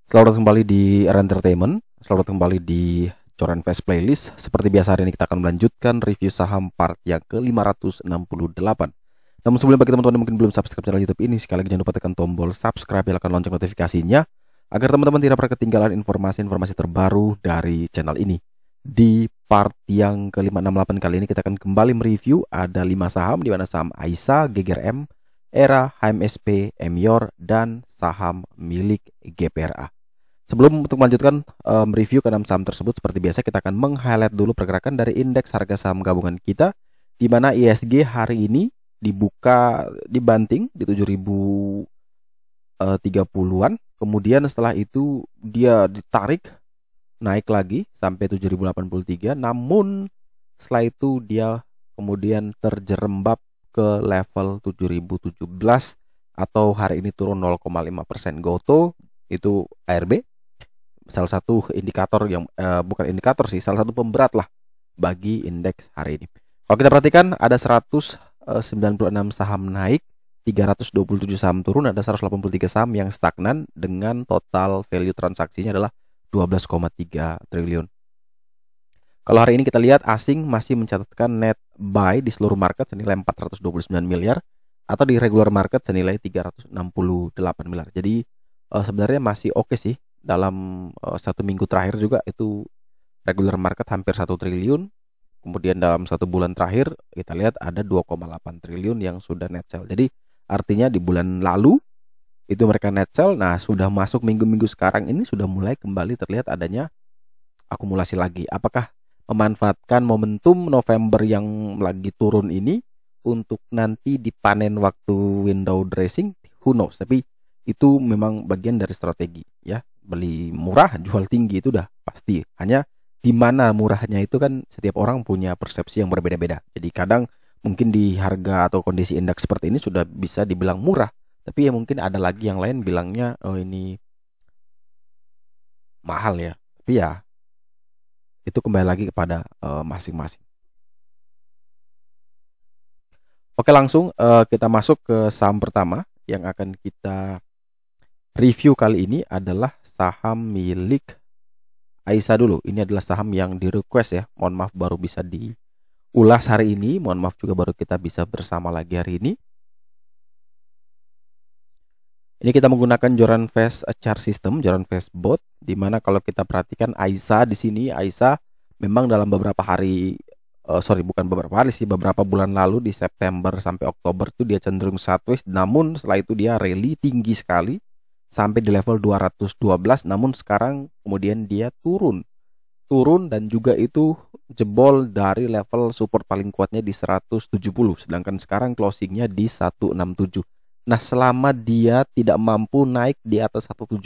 Selamat datang kembali di Era Entertainment. Selamat datang kembali di Coran Fast Playlist. Seperti biasa hari ini kita akan melanjutkan review saham part yang ke-568. Namun sebelum bagi teman-teman yang mungkin belum subscribe channel YouTube ini, sekali lagi jangan lupa tekan tombol subscribe, nyalakan lonceng notifikasinya agar teman-teman tidak pernah ketinggalan informasi-informasi terbaru dari channel ini. Di part yang ke-568 kali ini kita akan kembali mereview ada 5 saham, di mana saham Aisyah, GGRM, Era, HMSP, Emior, dan saham milik GPRA. Sebelum untuk melanjutkan review ke 6 saham tersebut, seperti biasa kita akan meng-highlight dulu pergerakan dari indeks harga saham gabungan kita, di mana ISG hari ini dibuka dibanting di 7.030-an, kemudian setelah itu dia ditarik naik lagi sampai 7.083, namun setelah itu dia kemudian terjerembab ke level 7.017 atau hari ini turun 0,5%. GoTo itu ARB salah satu indikator yang bukan indikator sih, salah satu pemberat lah bagi indeks hari ini. Kalau kita perhatikan ada 196 saham naik, 327 saham turun, ada 183 saham yang stagnan dengan total value transaksinya adalah 12,3 triliun. Kalau hari ini kita lihat asing masih mencatatkan net buy di seluruh market senilai 429 miliar atau di regular market senilai 368 miliar. Jadi sebenarnya masih oke sih. Dalam 1 minggu terakhir juga itu regular market hampir 1 triliun. Kemudian dalam 1 bulan terakhir kita lihat ada 2,8 triliun yang sudah net sell. Jadi artinya di bulan lalu itu mereka net sell. Nah sudah masuk minggu-minggu sekarang ini sudah mulai kembali terlihat adanya akumulasi lagi. Apakah memanfaatkan momentum November yang lagi turun ini untuk nanti dipanen waktu window dressing? Who knows. Tapi itu memang bagian dari strategi ya. Beli murah, jual tinggi itu udah pasti. Hanya di mana murahnya itu kan setiap orang punya persepsi yang berbeda-beda. Jadi kadang mungkin di harga atau kondisi indeks seperti ini sudah bisa dibilang murah. Tapi ya mungkin ada lagi yang lain bilangnya oh ini mahal ya. Tapi ya itu kembali lagi kepada masing-masing. Oke langsung kita masuk ke saham pertama yang akan kita review kali ini adalah saham milik Aisyah dulu. Ini adalah saham yang di request ya. Mohon maaf baru bisa diulas hari ini. Mohon maaf juga baru kita bisa bersama lagi hari ini. Ini kita menggunakan Joran Fast Chart System, Joran Fast Bot, di mana kalau kita perhatikan Aisyah di sini, Aisyah memang dalam beberapa hari bukan beberapa hari sih, beberapa bulan lalu di September sampai Oktober itu dia cenderung sideways, namun setelah itu dia rally tinggi sekali sampai di level 212, namun sekarang kemudian dia turun dan juga itu jebol dari level support paling kuatnya di 170, sedangkan sekarang closingnya di 167. Nah selama dia tidak mampu naik di atas 170,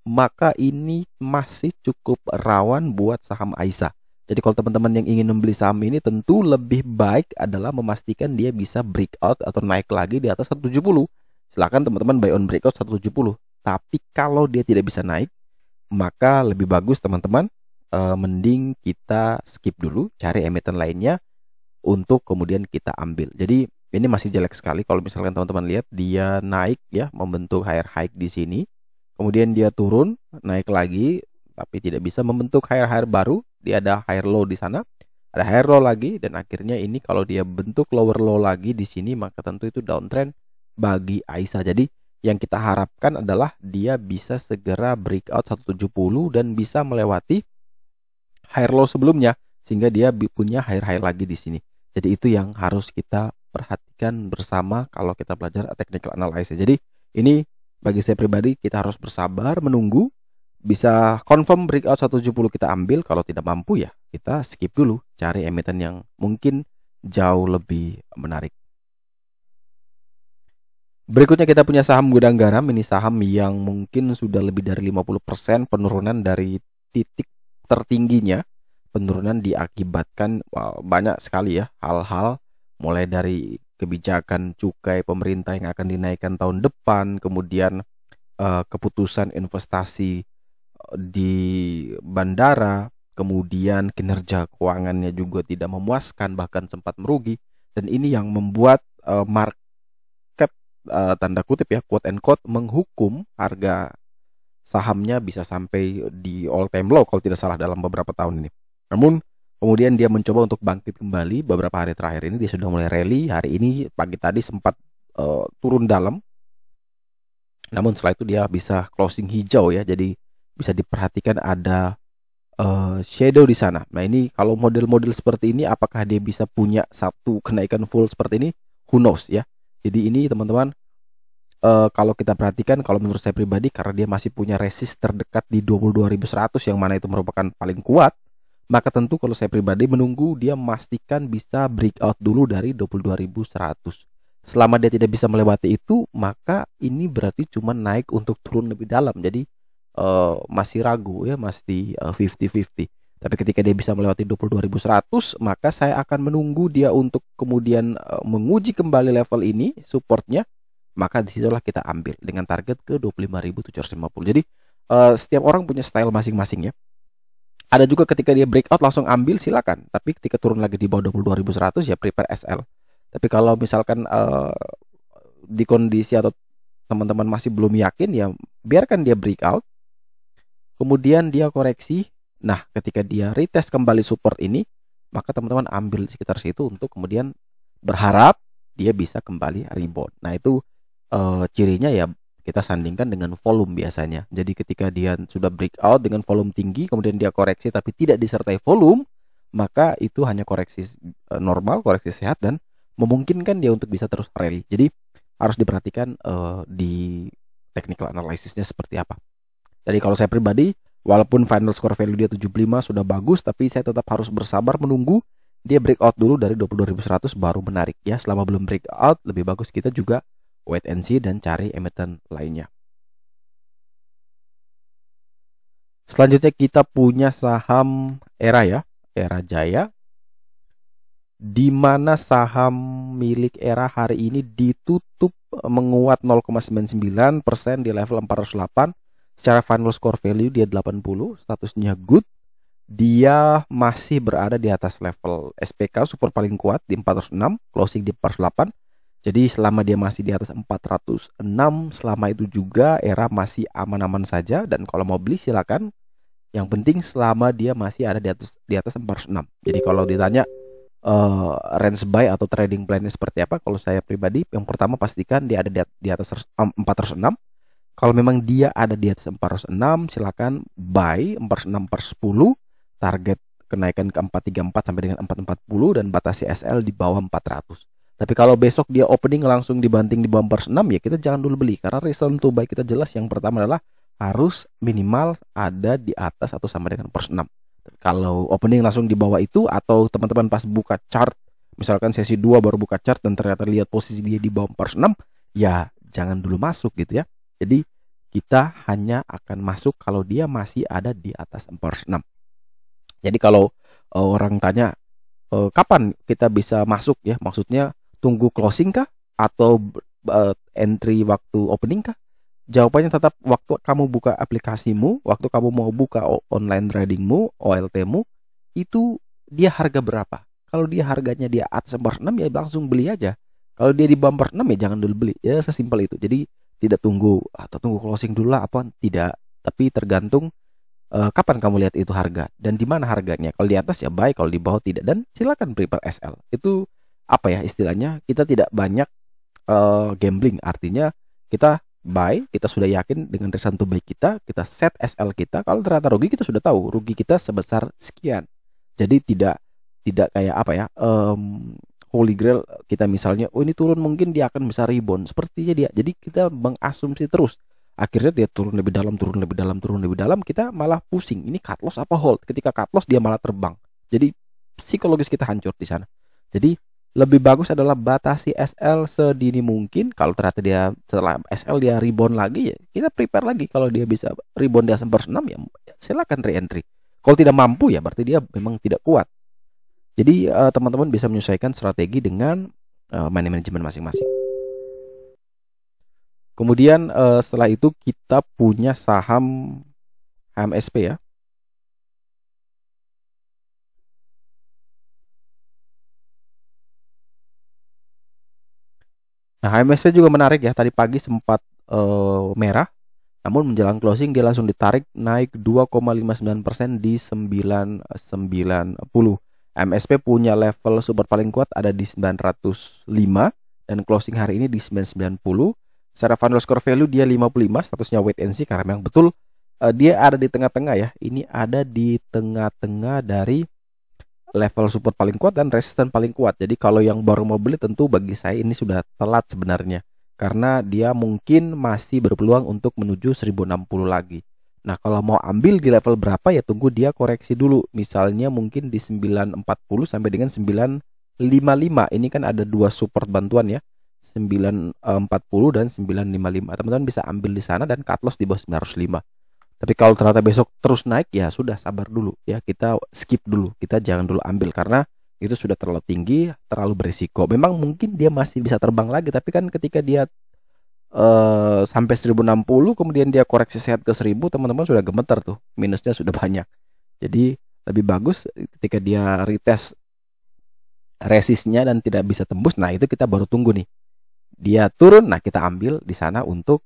maka ini masih cukup rawan buat saham Aisyah. Jadi kalau teman-teman yang ingin membeli saham ini tentu lebih baik adalah memastikan dia bisa breakout atau naik lagi di atas 170. Silahkan teman-teman buy on breakout 170. Tapi kalau dia tidak bisa naik, maka lebih bagus teman-teman mending kita skip dulu, cari emiten lainnya untuk kemudian kita ambil. Jadi ini masih jelek sekali kalau misalkan teman-teman lihat dia naik ya, membentuk higher high di sini. Kemudian dia turun, naik lagi tapi tidak bisa membentuk higher high baru. Dia ada higher low di sana, ada higher low lagi, dan akhirnya ini kalau dia bentuk lower low lagi di sini, maka tentu itu downtrend bagi Aisyah. Jadi yang kita harapkan adalah dia bisa segera breakout 170 dan bisa melewati higher low sebelumnya sehingga dia punya higher high lagi di sini. Jadi itu yang harus kita perhatikan bersama kalau kita belajar technical analysis. Jadi ini bagi saya pribadi kita harus bersabar menunggu. Bisa confirm breakout 170 kita ambil, kalau tidak mampu ya kita skip dulu, cari emiten yang mungkin jauh lebih menarik. Berikutnya kita punya saham Gudang Garam. Ini saham yang mungkin sudah lebih dari 50% penurunan dari titik tertingginya. Penurunan diakibatkan banyak sekali ya hal-hal, mulai dari kebijakan cukai pemerintah yang akan dinaikkan tahun depan, kemudian keputusan investasi di bandara, kemudian kinerja keuangannya juga tidak memuaskan, bahkan sempat merugi, dan ini yang membuat market tanda kutip ya, quote and quote, menghukum harga sahamnya bisa sampai di all time low kalau tidak salah dalam beberapa tahun ini. Namun kemudian dia mencoba untuk bangkit kembali beberapa hari terakhir ini, dia sudah mulai rally. Hari ini pagi tadi sempat turun dalam. Namun setelah itu dia bisa closing hijau ya. Jadi bisa diperhatikan ada shadow di sana. Nah ini kalau model-model seperti ini, apakah dia bisa punya satu kenaikan full seperti ini? Who knows ya. Jadi ini teman-teman, kalau kita perhatikan, kalau menurut saya pribadi, karena dia masih punya resist terdekat di 22.100 yang mana itu merupakan paling kuat, maka tentu kalau saya pribadi menunggu dia memastikan bisa breakout dulu dari 22.100. Selama dia tidak bisa melewati itu, maka ini berarti cuma naik untuk turun lebih dalam. Jadi masih ragu ya, masih 50-50. Tapi ketika dia bisa melewati 22.100, maka saya akan menunggu dia untuk kemudian menguji kembali level ini, supportnya. Maka disitulah kita ambil dengan target ke 25.750. Jadi setiap orang punya style masing-masing ya. Ada juga ketika dia breakout langsung ambil, silakan. Tapi ketika turun lagi di bawah 22.100 ya prepare SL. Tapi kalau misalkan di kondisi atau teman-teman masih belum yakin, ya biarkan dia breakout. Kemudian dia koreksi. Nah, ketika dia retest kembali support ini, maka teman-teman ambil di sekitar situ untuk kemudian berharap dia bisa kembali rebound. Nah, itu cirinya ya kita sandingkan dengan volume biasanya. Jadi ketika dia sudah breakout dengan volume tinggi, kemudian dia koreksi tapi tidak disertai volume, maka itu hanya koreksi normal, koreksi sehat, dan memungkinkan dia untuk bisa terus rally. Jadi harus diperhatikan di technical analysisnya seperti apa. Jadi kalau saya pribadi, walaupun final score value dia 75 sudah bagus, tapi saya tetap harus bersabar menunggu dia breakout dulu dari 22.100 baru menarik ya. Selama belum breakout, lebih bagus kita juga wait and see dan cari emiten lainnya. Selanjutnya kita punya saham ERA ya, ERA Jaya, di mana saham milik ERA hari ini ditutup menguat 0,99% di level 408. Secara final score value dia 80, statusnya good. Dia masih berada di atas level SPK support paling kuat di 406, closing di 408. Jadi selama dia masih di atas 406, selama itu juga ERA masih aman-aman saja. Dan kalau mau beli silakan. Yang penting selama dia masih ada di atas 406. Jadi kalau ditanya range buy atau trading plan-nya seperti apa, kalau saya pribadi yang pertama pastikan dia ada di atas 406. Kalau memang dia ada di atas 406, silakan buy 406 per 10, target kenaikan ke 434 sampai dengan 440 dan batasi SL di bawah 400. Tapi kalau besok dia opening langsung dibanting di bawah 406, ya kita jangan dulu beli, karena reason to buy kita jelas. Yang pertama adalah harus minimal ada di atas atau sama dengan 406. Kalau opening langsung di bawah itu, atau teman-teman pas buka chart, misalkan sesi 2 baru buka chart dan ternyata lihat posisi dia di bawah 406, ya jangan dulu masuk gitu ya. Jadi kita hanya akan masuk kalau dia masih ada di atas 406. Jadi kalau orang tanya kapan kita bisa masuk ya, maksudnya tunggu closing kah atau entry waktu opening kah? Jawabannya tetap waktu kamu buka aplikasimu, waktu kamu mau buka online tradingmu, OLT-mu, itu dia harga berapa. Kalau dia harganya di atas 406 ya langsung beli aja. Kalau dia di bawah 406 ya jangan dulu beli. Ya sesimpel itu. Jadi tidak tunggu atau tunggu closing dulu lah apa, tidak. Tapi tergantung kapan kamu lihat itu harga dan di mana harganya. Kalau di atas ya buy, kalau di bawah tidak, dan silakan prepare SL. Itu apa ya istilahnya? Kita tidak banyak gambling, artinya kita buy, kita sudah yakin dengan reason to buy kita set SL kita. Kalau ternyata rugi, kita sudah tahu rugi kita sebesar sekian. Jadi tidak kayak apa ya, holy grail kita misalnya, oh ini turun mungkin dia akan bisa rebound sepertinya dia. Jadi kita mengasumsi terus. Akhirnya dia turun lebih dalam, kita malah pusing. Ini cut loss apa hold? Ketika cut loss dia malah terbang. Jadi psikologis kita hancur di sana. Jadi lebih bagus adalah batasi SL sedini mungkin. Kalau ternyata dia setelah SL dia rebound lagi, ya kita prepare lagi. Kalau dia bisa rebound di atas 406 ya silakan re-entry. Kalau tidak mampu ya berarti dia memang tidak kuat. Jadi teman-teman bisa menyesuaikan strategi dengan manajemen masing-masing. Kemudian setelah itu kita punya saham HMSP ya. Nah, HMSP juga menarik ya. Tadi pagi sempat merah. Namun menjelang closing dia langsung ditarik naik 2,59% di 990. MSP punya level support paling kuat ada di 905 dan closing hari ini di 990. Secara fundamental value dia 55, statusnya wait and see karena memang betul dia ada di tengah-tengah ya. Ini ada di tengah-tengah dari level support paling kuat dan resisten paling kuat. Jadi kalau yang baru mau beli tentu bagi saya ini sudah telat sebenarnya. Karena dia mungkin masih berpeluang untuk menuju 1060 lagi. Nah kalau mau ambil di level berapa ya tunggu dia koreksi dulu. Misalnya mungkin di 940 sampai dengan 955. Ini kan ada dua support bantuan ya. 940 dan 955. Teman-teman bisa ambil di sana dan cut loss di bawah 905. Tapi kalau ternyata besok terus naik ya sudah sabar dulu ya, kita skip dulu, kita jangan dulu ambil karena itu sudah terlalu tinggi, terlalu berisiko. Memang mungkin dia masih bisa terbang lagi, tapi kan ketika dia sampai 1060 kemudian dia koreksi sehat ke 1000, teman-teman sudah gemeter tuh, minusnya sudah banyak. Jadi lebih bagus ketika dia retest resistnya dan tidak bisa tembus, nah itu kita baru tunggu nih. Dia turun, nah kita ambil di sana untuk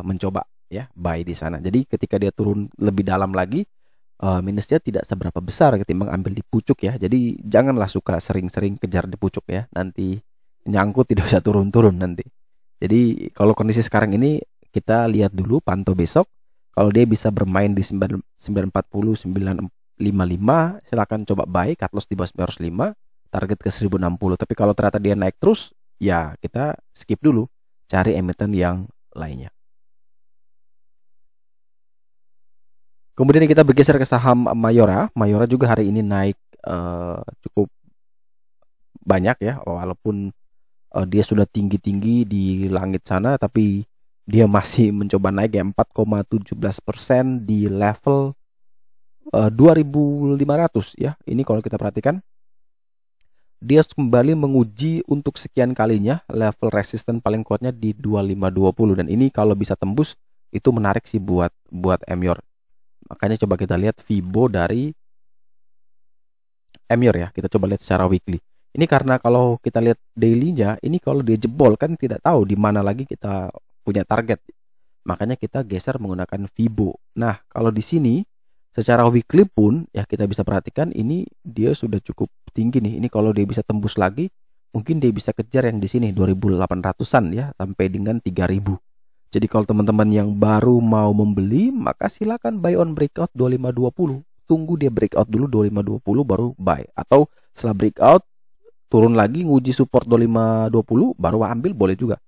mencoba ya buy di sana. Jadi ketika dia turun lebih dalam lagi minusnya tidak seberapa besar ketimbang ambil di pucuk ya. Jadi janganlah suka sering-sering kejar di pucuk ya. Nanti nyangkut tidak bisa turun-turun nanti. Jadi kalau kondisi sekarang ini kita lihat dulu pantau besok. Kalau dia bisa bermain di 940 955 silakan coba buy, cut loss di bawah 905, target ke 1060. Tapi kalau ternyata dia naik terus ya kita skip dulu, cari emiten yang lainnya. Kemudian kita bergeser ke saham Mayora. Mayora juga hari ini naik cukup banyak ya, walaupun dia sudah tinggi-tinggi di langit sana, tapi dia masih mencoba naik ya 4,17% di level 2.500 ya. Ini kalau kita perhatikan dia kembali menguji untuk sekian kalinya level resisten paling kuatnya di 2520 dan ini kalau bisa tembus itu menarik sih buat Emior. Makanya coba kita lihat Fibo dari Emior ya. Kita coba lihat secara weekly. Ini karena kalau kita lihat daily-nya, ini kalau dia jebol kan tidak tahu di mana lagi kita punya target. Makanya kita geser menggunakan Fibo. Nah, kalau di sini secara weekly pun ya kita bisa perhatikan ini dia sudah cukup tinggi nih. Ini kalau dia bisa tembus lagi, mungkin dia bisa kejar yang di sini 2.800-an ya sampai dengan 3.000. Jadi kalau teman-teman yang baru mau membeli, maka silakan buy on breakout 2520. Tunggu dia breakout dulu 2520 baru buy. Atau setelah breakout turun lagi nguji support 2520 baru ambil boleh juga.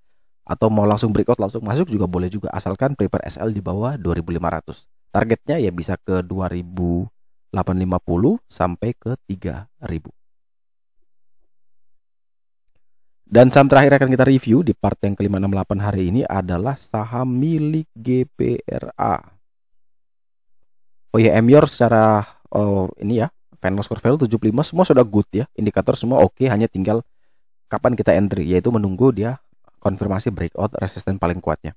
Atau mau langsung breakout langsung masuk juga boleh juga. Asalkan prepare SL di bawah 2500. Targetnya ya bisa ke 2850 sampai ke 3000. Dan saham terakhir akan kita review di part yang ke-568 hari ini adalah saham milik GPRA. Oh ya, Emior secara ini ya, Financial Score Value 75 semua sudah good ya. Indikator semua oke, hanya tinggal kapan kita entry, yaitu menunggu dia konfirmasi breakout resisten paling kuatnya.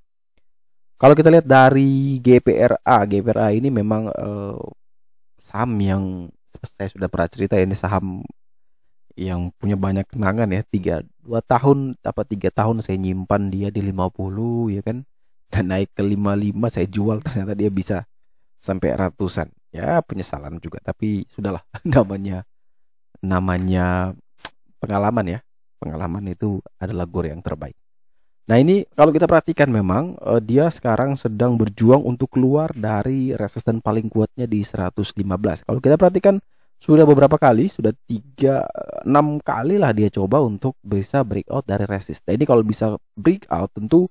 Kalau kita lihat dari GPRA ini memang saham yang saya sudah pernah cerita, ini saham yang punya banyak kenangan ya. 2 tahun 3 tahun saya nyimpan dia di 50 ya kan, dan naik ke 55 saya jual, ternyata dia bisa sampai ratusan ya. Penyesalan juga, tapi sudahlah. namanya pengalaman ya, pengalaman itu adalah guru yang terbaik. Nah ini kalau kita perhatikan memang dia sekarang sedang berjuang untuk keluar dari resisten paling kuatnya di 115. Kalau kita perhatikan sudah beberapa kali, sudah 6 kali lah dia coba untuk bisa breakout dari resist. Nah, ini kalau bisa breakout tentu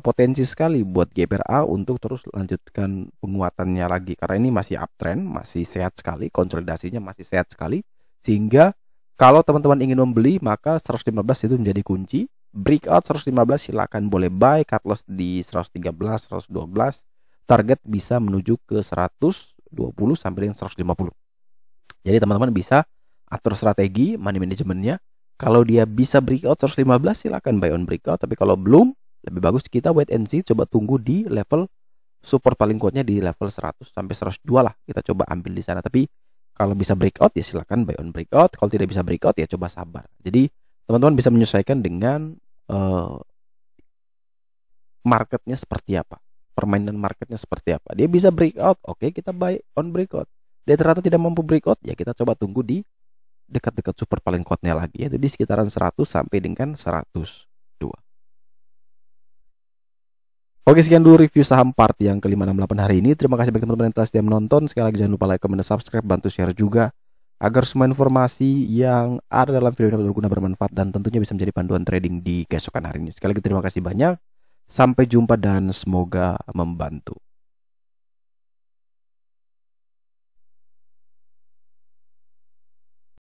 potensi sekali buat GPRA untuk terus lanjutkan penguatannya lagi. Karena ini masih uptrend, masih sehat sekali, konsolidasinya masih sehat sekali. Sehingga kalau teman-teman ingin membeli maka 115 itu menjadi kunci. Breakout 115 silakan boleh buy, cut loss di 113, 112. Target bisa menuju ke 120 sampai dengan 150. Jadi teman-teman bisa atur strategi money manajemennya. Kalau dia bisa breakout 115 silakan buy on breakout. Tapi kalau belum, lebih bagus kita wait and see. Coba tunggu di level support paling kuatnya di level 100 sampai 102 lah. Kita coba ambil di sana. Tapi kalau bisa breakout ya silakan buy on breakout. Kalau tidak bisa breakout ya coba sabar. Jadi teman-teman bisa menyesuaikan dengan marketnya seperti apa. permainan marketnya seperti apa. Dia bisa breakout, oke, kita buy on breakout. Dia ternyata tidak mampu breakout, ya kita coba tunggu di dekat-dekat super paling kuatnya lagi, yaitu di sekitaran 100 sampai dengan 102. Oke, sekian dulu review saham part yang ke-568 hari ini. Terima kasih bagi teman-teman yang telah setia menonton. Sekali lagi jangan lupa like, comment, dan subscribe, bantu share juga agar semua informasi yang ada dalam video ini berguna, bermanfaat, dan tentunya bisa menjadi panduan trading di keesokan hari ini. Sekali lagi terima kasih banyak. Sampai jumpa dan semoga membantu.